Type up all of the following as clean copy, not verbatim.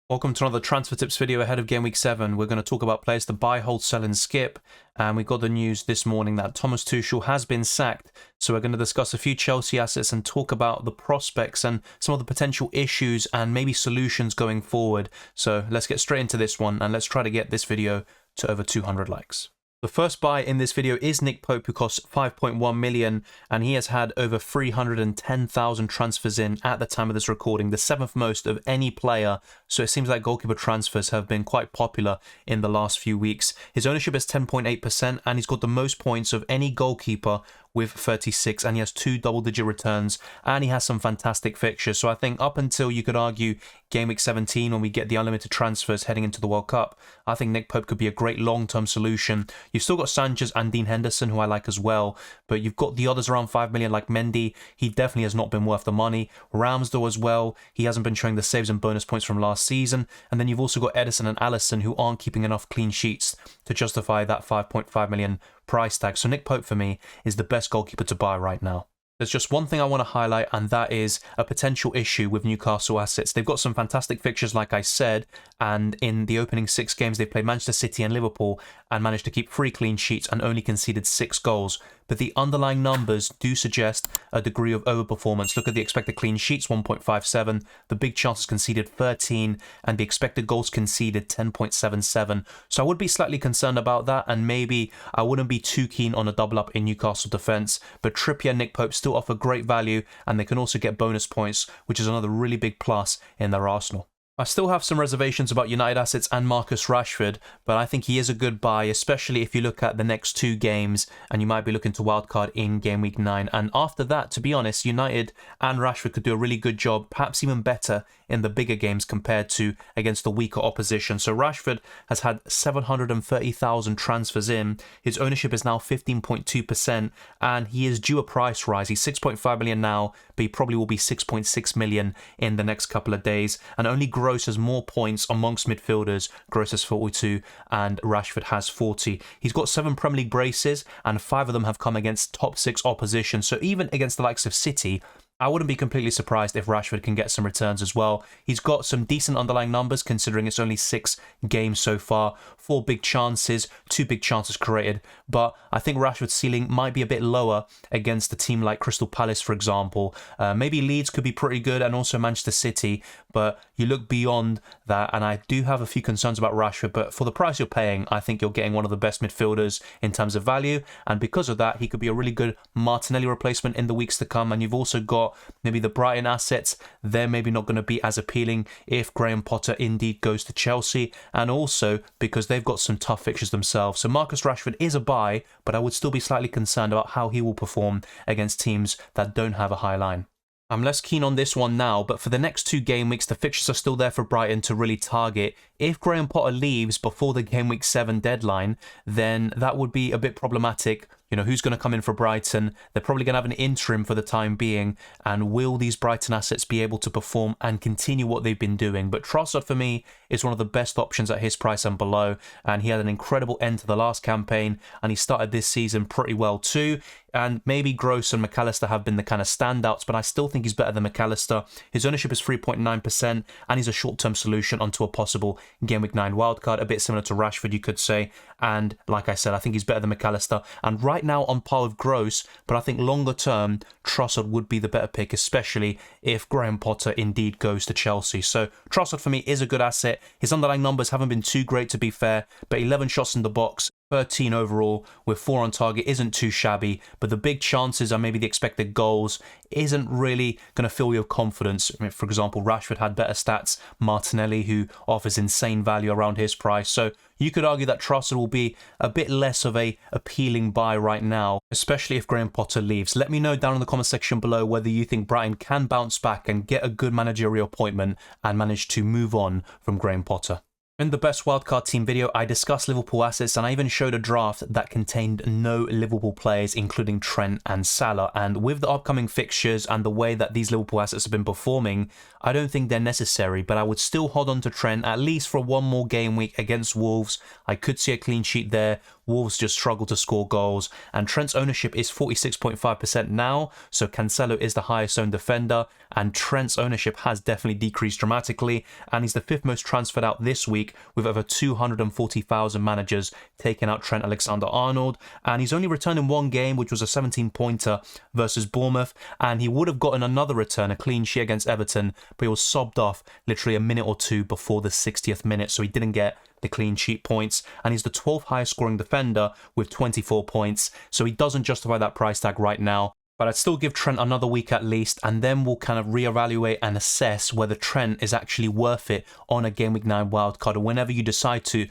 Welcome to another transfer tips video ahead of game week 7. We're going to talk about players to buy, hold, sell, and skip. And we got the news this morning that Thomas Tuchel has been sacked. So we're going to discuss a few Chelsea assets and talk about the prospects and some of the potential issues and maybe solutions going forward. So let's get straight into this one and let's try to get this video to over 200 likes. The first buy in this video is Nick Pope, who costs 5.1 million, and he has had over 310,000 transfers in at the time of this recording, the 7th most of any player. So it seems like goalkeeper transfers have been quite popular in the last few weeks. His ownership is 10.8%, and he's got the most points of any goalkeeper with 36, and he has 2 double-digit returns, and he has some fantastic fixtures. So I think up until, you could argue, game week 17, when we get the unlimited transfers heading into the World Cup, I think Nick Pope could be a great long-term solution. You've still got Sanchez and Dean Henderson, who I like as well, but you've got the others around 5 million like Mendy. He definitely has not been worth the money. Ramsdale as well. He hasn't been showing the saves and bonus points from last season. And then you've also got Edison and Alisson, who aren't keeping enough clean sheets to justify that 5.5 million price tag. So Nick Pope for me is the best goalkeeper to buy right now. There's just one thing I want to highlight, and that is a potential issue with Newcastle assets. They've got some fantastic fixtures, like I said, and in the opening 6 games, they played Manchester City and Liverpool and managed to keep 3 clean sheets and only conceded 6 goals. But the underlying numbers do suggest a degree of overperformance. Look at the expected clean sheets, 1.57, the big chances conceded 13, and the expected goals conceded 10.77. So I would be slightly concerned about that, and maybe I wouldn't be too keen on a double up in Newcastle defence. But Trippier and Nick Pope still offer great value, and they can also get bonus points, which is another really big plus in their arsenal. I still have some reservations about United assets and Marcus Rashford, but I think he is a good buy, especially if you look at the next 2 games and you might be looking to wildcard in game week 9. And after that, to be honest, United and Rashford could do a really good job, perhaps even better in the bigger games compared to against the weaker opposition. So Rashford has had 730,000 transfers in. His ownership is now 15.2%, and he is due a price rise. He's 6.5 million now, but he probably will be 6.6 million in the next couple of days. And only Gross has more points amongst midfielders. Gross has 42 and Rashford has 40. He's got 7 Premier League braces, and 5 of them have come against top 6 opposition. So even against the likes of City, I wouldn't be completely surprised if Rashford can get some returns as well. He's got some decent underlying numbers considering it's only 6 games so far. 4 big chances, 2 big chances created. But I think Rashford's ceiling might be a bit lower against a team like Crystal Palace, for example. Maybe Leeds could be pretty good, and also Manchester City. But you look beyond that, and I do have a few concerns about Rashford. But for the price you're paying, I think you're getting one of the best midfielders in terms of value. And because of that, he could be a really good Martinelli replacement in the weeks to come. And you've also got maybe the Brighton assets. They're maybe not going to be as appealing if Graham Potter indeed goes to Chelsea, and also because they've got some tough fixtures themselves. So Marcus Rashford is a buy, but I would still be slightly concerned about how he will perform against teams that don't have a high line. I'm less keen on this one now, but for the next 2 game weeks, the fixtures are still there for Brighton to really target. If Graham Potter leaves before the game week 7 deadline, then that would be a bit problematic. You know, who's going to come in for Brighton? They're probably going to have an interim for the time being. And will these Brighton assets be able to perform and continue what they've been doing? But Trossard, for me, is one of the best options at his price and below. And he had an incredible end to the last campaign. And he started this season pretty well too. And maybe Gross and McAllister have been the kind of standouts, but I still think he's better than McAllister. His ownership is 3.9%, and he's a short-term solution onto a possible Game Week 9 wildcard, a bit similar to Rashford, you could say. And like I said, I think he's better than McAllister. And right now on par with Gross, but I think longer term, Trossard would be the better pick, especially if Graham Potter indeed goes to Chelsea. So Trossard for me is a good asset. His underlying numbers haven't been too great, to be fair, but 11 shots in the box, 13 overall with 4 on target isn't too shabby, but the big chances are maybe the expected goals isn't really going to fill you with confidence. I mean, for example, Rashford had better stats. Martinelli, who offers insane value around his price. So you could argue that Trossard will be a bit less of a appealing buy right now, especially if Graham Potter leaves. Let me know down in the comment section below whether you think Brighton can bounce back and get a good managerial appointment and manage to move on from Graham Potter. In the best wildcard team video, I discussed Liverpool assets, and I even showed a draft that contained no Liverpool players, including Trent and Salah. And with the upcoming fixtures and the way that these Liverpool assets have been performing, I don't think they're necessary, but I would still hold on to Trent at least for one more game week against Wolves. I could see a clean sheet there Wolves just struggle to score goals, and Trent's ownership is 46.5% now, so Cancelo is the highest owned defender, and Trent's ownership has definitely decreased dramatically, and he's the 5th most transferred out this week, with over 240,000 managers taking out Trent Alexander-Arnold, and he's only returned in one game, which was a 17-pointer versus Bournemouth, and he would have gotten another return, a clean sheet against Everton, but he was sobbed off literally a minute or two before the 60th minute, so he didn't get the clean sheet points, and he's the 12th highest scoring defender with 24 points, so he doesn't justify that price tag right now. But I'd still give Trent another week at least, and then we'll kind of reevaluate and assess whether Trent is actually worth it on a Game Week 9 wildcard, or whenever you decide to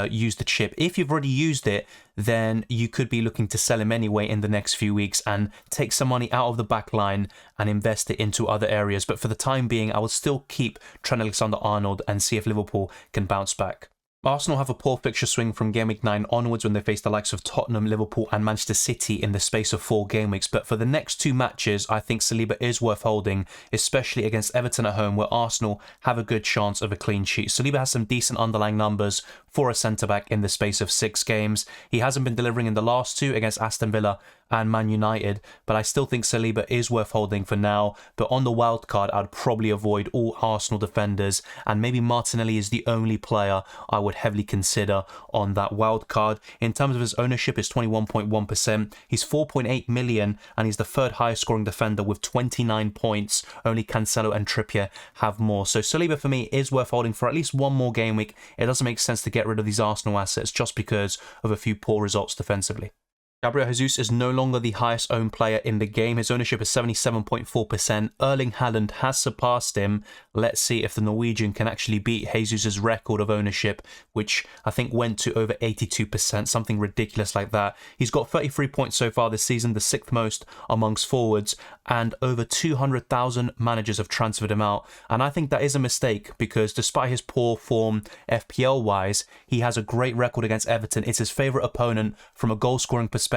use the chip. If you've already used it, then you could be looking to sell him anyway in the next few weeks and take some money out of the back line and invest it into other areas. But for the time being, I will still keep Trent Alexander-Arnold and see if Liverpool can bounce back. Arsenal have a poor fixture swing from Game Week 9 onwards when they face the likes of Tottenham, Liverpool and Manchester City in the space of 4 game weeks, but for the next 2 matches I think Saliba is worth holding, especially against Everton at home where Arsenal have a good chance of a clean sheet. Saliba has some decent underlying numbers for a centre-back in the space of 6 games. He hasn't been delivering in the last 2 against Aston Villa and Man United, but I still think Saliba is worth holding for now. But on the wild card, I'd probably avoid all Arsenal defenders, and maybe Martinelli is the only player I would heavily consider on that wild card. In terms of his ownership, it's 21.1%. He's 4.8 million, and he's the 3rd highest scoring defender with 29 points. Only Cancelo and Trippier have more. So Saliba for me is worth holding for at least one more game week. It doesn't make sense to get rid of these Arsenal assets just because of a few poor results defensively. Gabriel Jesus is no longer the highest owned player in the game. His ownership is 77.4%. Erling Haaland has surpassed him. Let's see if the Norwegian can actually beat Jesus' record of ownership, which I think went to over 82%, something ridiculous like that. He's got 33 points so far this season, the 6th most amongst forwards, and over 200,000 managers have transferred him out. And I think that is a mistake because despite his poor form FPL-wise, he has a great record against Everton. It's his favourite opponent from a goal-scoring perspective,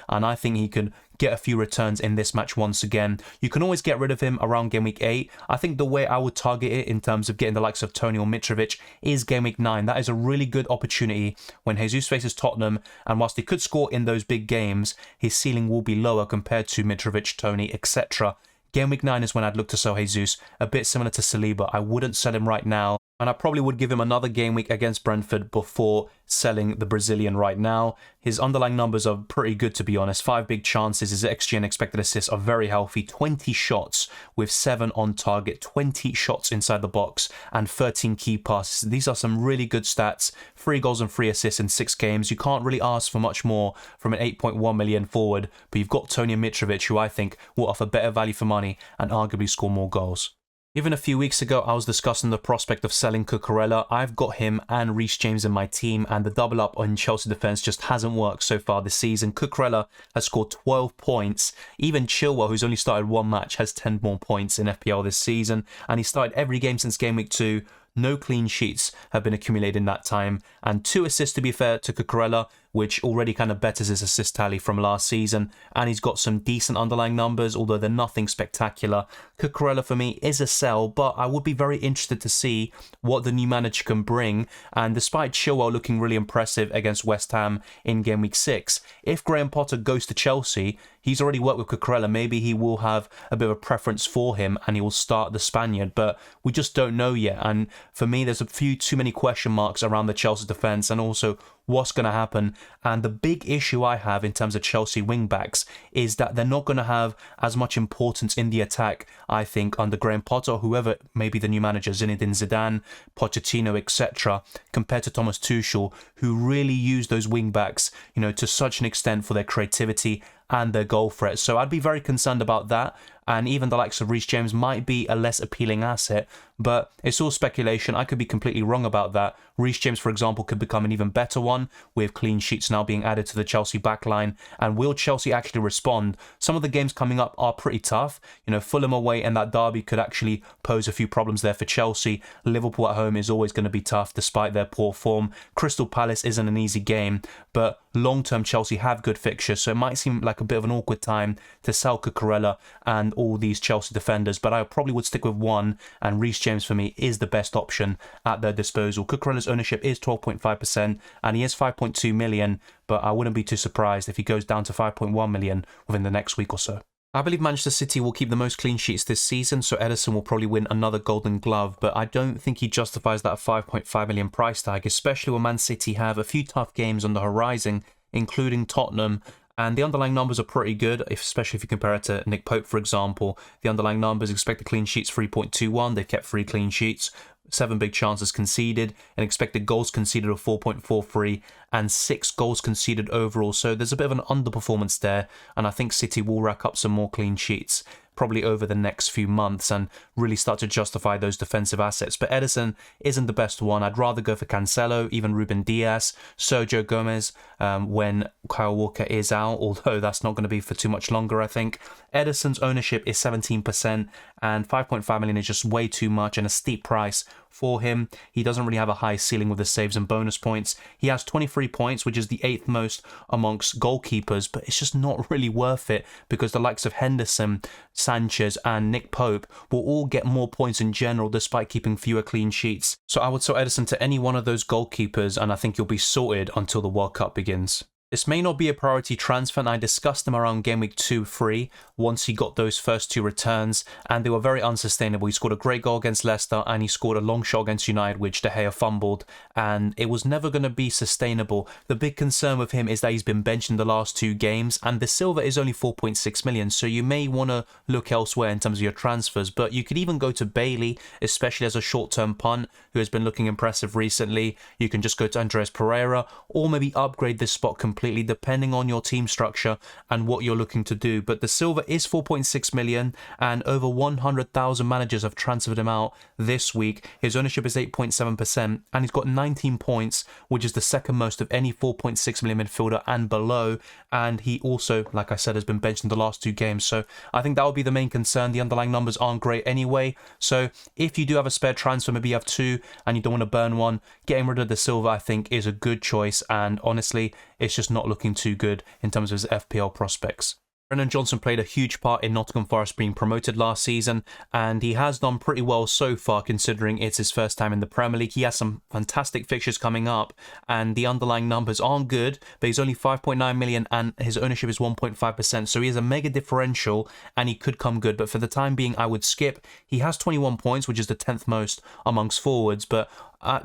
and I think he can get a few returns in this match once again. You can always get rid of him around Game Week 8. I think the way I would target it in terms of getting the likes of Tony or Mitrovic is Game Week 9. That is a really good opportunity when Jesus faces Tottenham, and whilst he could score in those big games, his ceiling will be lower compared to Mitrovic, Tony, etc. Game Week 9 is when I'd look to sell Jesus, a bit similar to Saliba. I wouldn't sell him right now, and I probably would give him another game week against Brentford before selling the Brazilian right now. His underlying numbers are pretty good, to be honest. 5 big chances, his XG and expected assists are very healthy. 20 shots with 7 on target, 20 shots inside the box, and 13 key passes. These are some really good stats. 3 goals and 3 assists in 6 games. You can't really ask for much more from an 8.1 million forward, but you've got Tony and Mitrovic, who I think will offer better value for money and arguably score more goals. Even a few weeks ago, I was discussing the prospect of selling Cucurella. I've got him and Reece James in my team, and the double up on Chelsea defence just hasn't worked so far this season. Cucurella has scored 12 points. Even Chilwell, who's only started 1 match, has 10 more points in FPL this season, and he started every game since Game Week 2. No clean sheets have been accumulated in that time, and 2 assists to be fair to Cucurella, which already kind of betters his assist tally from last season, and he's got some decent underlying numbers, although they're nothing spectacular. Cucurella for me is a sell, but I would be very interested to see what the new manager can bring, and despite Chilwell looking really impressive against West Ham in Game Week 6, if Graham Potter goes to Chelsea, he's already worked with Cucurella, maybe he will have a bit of a preference for him and he will start the Spaniard, but we just don't know yet, and for me there's a few too many question marks around the Chelsea defence and also what's going to happen. And the big issue I have in terms of Chelsea wing-backs is that they're not going to have as much importance in the attack, I think, under Graham Potter or whoever may be the new manager, Zinedine Zidane, Pochettino, etc., compared to Thomas Tuchel, who really use those wing-backs, to such an extent for their creativity and their goal threat. So I'd be very concerned about that, and even the likes of Reece James might be a less appealing asset, but it's all speculation. I could be completely wrong about that. Reece James, for example, could become an even better one, with clean sheets now being added to the Chelsea backline. And will Chelsea actually respond? Some of the games coming up are pretty tough. Fulham away and that derby could actually pose a few problems there for Chelsea. Liverpool at home is always going to be tough despite their poor form. Crystal Palace isn't an easy game, but long-term Chelsea have good fixtures, so it might seem like a bit of an awkward time to sell Cucurella and all these Chelsea defenders, but I probably would stick with one, and Reece James for me is the best option at their disposal. Cucurella's ownership is 12.5% and he is 5.2 million, but I wouldn't be too surprised if he goes down to 5.1 million within the next week or so. I believe Manchester City will keep the most clean sheets this season, so Ederson will probably win another Golden Glove, but I don't think he justifies that 5.5 million price tag, especially when Man City have a few tough games on the horizon, including Tottenham, and the underlying numbers are pretty good, especially if you compare it to Nick Pope, for example. The underlying numbers, expected clean sheets 3.21, they've kept 3 clean sheets, 7 big chances conceded, and expected goals conceded of 4.43, and 6 goals conceded overall. So there's a bit of an underperformance there, and I think City will rack up some more clean sheets probably over the next few months and really start to justify those defensive assets. But Ederson isn't the best one. I'd rather go for Cancelo, even Ruben Dias, Sergio Gomez when Kyle Walker is out, although that's not going to be for too much longer, I think. Ederson's ownership is 17%, and 5.5 million is just way too much and a steep price for him. He doesn't really have a high ceiling with the saves and bonus points. He has 23 points, which is the 8th most amongst goalkeepers, but it's just not really worth it because the likes of Henderson, Sanchez and Nick Pope will all get more points in general despite keeping fewer clean sheets. So I would sell Ederson to any one of those goalkeepers and I think you'll be sorted until the World Cup begins. This may not be a priority transfer, and I discussed them around Game Week 2-3 once he got those first 2 returns, and they were very unsustainable. He scored a great goal against Leicester, and he scored a long shot against United, which De Gea fumbled, and it was never going to be sustainable. The big concern with him is that he's been benched in the last 2 games, and the silver is only 4.6 million, so you may want to look elsewhere in terms of your transfers, but you could even go to Bailey, especially as a short-term punt, who has been looking impressive recently. You can just go to Andreas Pereira, or maybe upgrade this spot completely, depending on your team structure and what you're looking to do. But the silver is 4.6 million and over 100,000 managers have transferred him out this week. His ownership is 8.7% and he's got 19 points, which is the second most of any 4.6 million midfielder and below. And he also, like I said, has been benched in the last 2 games. So I think that would be the main concern. The underlying numbers aren't great anyway. So if you do have a spare transfer, maybe you have 2 and you don't want to burn one, getting rid of the silver I think is a good choice. And honestly, it's just not looking too good in terms of his FPL prospects. Brennan Johnson played a huge part in Nottingham Forest being promoted last season, and he has done pretty well so far considering it's his first time in the Premier League. He has some fantastic fixtures coming up, and the underlying numbers aren't good, but he's only 5.9 million and his ownership is 1.5%, so he has a mega differential and he could come good, but for the time being I would skip. He has 21 points, which is the 10th most amongst forwards, but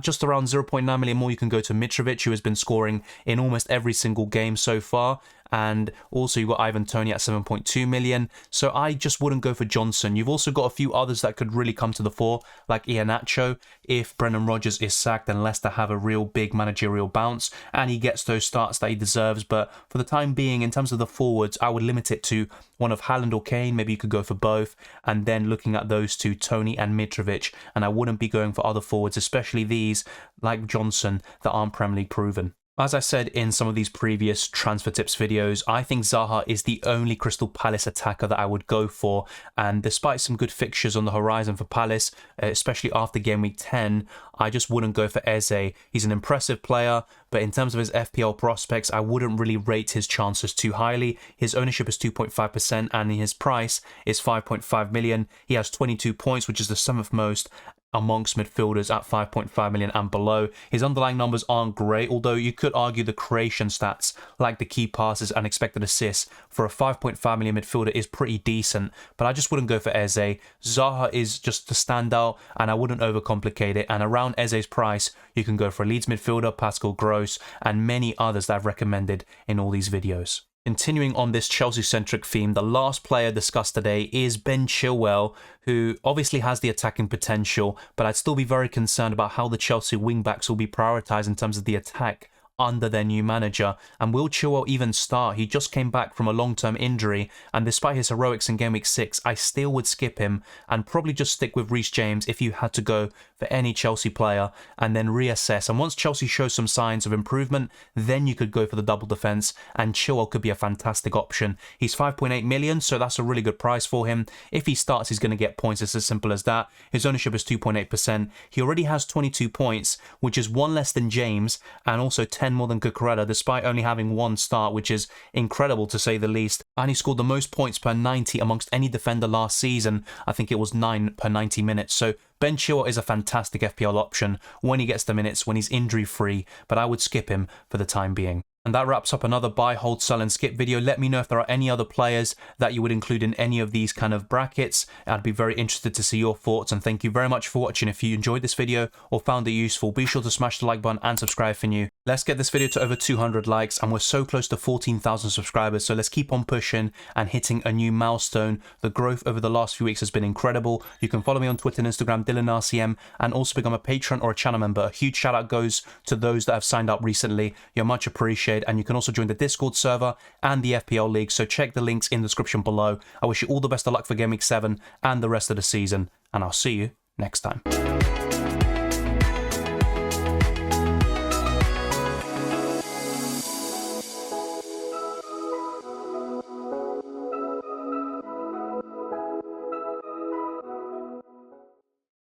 just around 0.9 million more you can go to Mitrovic, who has been scoring in almost every single game so far. And also you've got Ivan Toney at 7.2 million. So I just wouldn't go for Johnson. You've also got a few others that could really come to the fore, like Iheanacho, if Brendan Rodgers is sacked and Leicester have a real big managerial bounce and he gets those starts that he deserves. But for the time being, in terms of the forwards, I would limit it to one of Haaland or Kane. Maybe you could go for both. And then looking at those 2, Toney and Mitrovic. And I wouldn't be going for other forwards, especially these, like Johnson, that aren't Premier League proven. As I said in some of these previous transfer tips videos, I think Zaha is the only Crystal Palace attacker that I would go for, and despite some good fixtures on the horizon for Palace, especially after game week 10, I just wouldn't go for Eze. He's an impressive player, but in terms of his FPL prospects, I wouldn't really rate his chances too highly. His ownership is 2.5% and his price is 5.5 million. He has 22 points, which is the 7th most amongst midfielders at 5.5 million and below. His underlying numbers aren't great, although you could argue the creation stats, like the key passes and expected assists, for a 5.5 million midfielder is pretty decent, but I just wouldn't go for Eze. Zaha is just the standout, and I wouldn't overcomplicate it, and around Eze's price, you can go for a Leeds midfielder, Pascal Gross, and many others that I've recommended in all these videos. Continuing on this Chelsea-centric theme, the last player discussed today is Ben Chilwell, who obviously has the attacking potential, but I'd still be very concerned about how the Chelsea wing-backs will be prioritised in terms of the attack under their new manager. And will Chilwell even start? He just came back from a long-term injury, and despite his heroics in Game Week 6, I still would skip him and probably just stick with Reece James if you had to go for any Chelsea player and then reassess. And once Chelsea shows some signs of improvement, then you could go for the double defence, and Chilwell could be a fantastic option. He's 5.8 million, so that's a really good price for him. If he starts, he's going to get points. It's as simple as that. His ownership is 2.8%. He already has 22 points, which is 1 less than James and also 10 more than Cucurella, despite only having 1 start, which is incredible to say the least. And he scored the most points per 90 amongst any defender last season. I think it was 9 per 90 minutes. So Ben Chilwell is a fantastic FPL option when he gets the minutes, when he's injury free, but I would skip him for the time being. And that wraps up another buy, hold, sell and skip video. Let me know if there are any other players that you would include in any of these kind of brackets. I'd be very interested to see your thoughts, and thank you very much for watching. If you enjoyed this video or found it useful, be sure to smash the like button and subscribe if you're new. Let's get this video to over 200 likes, and we're so close to 14,000 subscribers, so let's keep on pushing and hitting a new milestone. The growth over the last few weeks has been incredible. You can follow me on Twitter and Instagram, DylanRCM, and also become a patron or a channel member. A huge shout out goes to those that have signed up recently. You're much appreciated, and you can also join the Discord server and the FPL League, so check the links in the description below. I wish you all the best of luck for Game Week 7 and the rest of the season, and I'll see you next time.